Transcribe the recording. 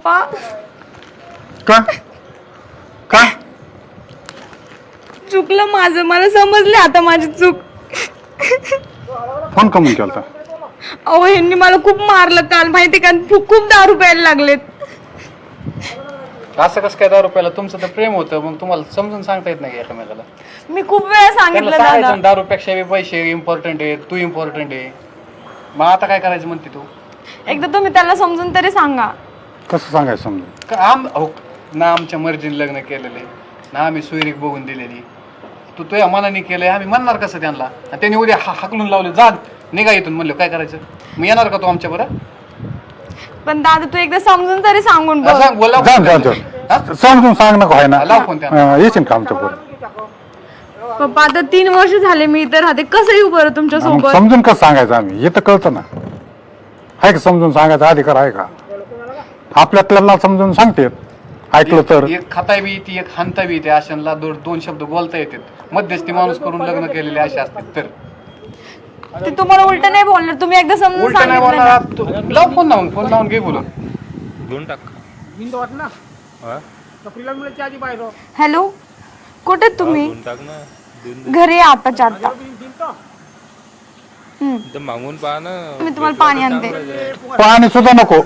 का का चुकलं माझं, मला समजले आता माझी चूक. फोन कमून केलता? अहो ह्यांनी मला खूप मारलं काल, माहिती का? खूप दारू प्यायला लागलेत. असं कसं काय 10 रुपयाला? तुमचं तर प्रेम होतं, मग तुम्हाला समजून सांगता येत नाही एकमेकाला? मी खूप वेळा सांगितलं दादा. सांगायचं 10 रुपयापेक्षा बी पैसे इम्पॉर्टंट आहे, तू इम्पॉर्टंट आहे. मग आता काय करायचं म्हणते तू? एकदा तुम्ही त्याला समजून तरी सांगा. कसं सांगायचं समजून? ना आमच्या मर्जीने लग्न केलेले, ना आम्ही सोयरीक बघून दिलेली. तू तुझ्या मनाने केलंय, आम्ही म्हणणार कसं त्यांना? आणि त्यांनी उद्या हाकलून लावले, जा निघा इथून, म्हणलं काय करायचं? मग येणार का तू आमच्या बरं? पण दादा तू एकदा समजून तरी सांगून बघ. सांग, बोला. समजून सांग नको आहे ना. लाव फोन त्यांना. येशील का आमच्या पुढे? पप्पा आता 3 वर्ष झाले मी इथं राहते, कसं येऊ बरं तुमच्या सोबत? समजून कसं सांगायचं? आम्ही येतं कळतं ना. आहे का समजून सांगायचा अधिकार आहे का? आपल्याला समजून सांगते, ऐकलं तर. एक खाता बी येते, एक हानता बी येते. अशांना 2 शब्द बोलता येतात. मध्यस्थी माणूस करून लग्न केलेले असे असतात. तर ते तुम्हाला उलट नाही बोलणार, तुम्ही एकदा समजून उलट नाही सांगितलं बोलणार. ना. तू लाव फोन लावून, फोन लावून घे बोलून. घेऊन टाक. बिंद वाट ना कपिला मिळायची आधी बाहेर हॅलो, कुठे आहेत तुम्ही? घेऊन टाक ना. देऊन घरी आहे आताच्या आता. दे. मागून पहा ना. मी तुम्हाला पाणी आणते. पाणी सुद्धा नको.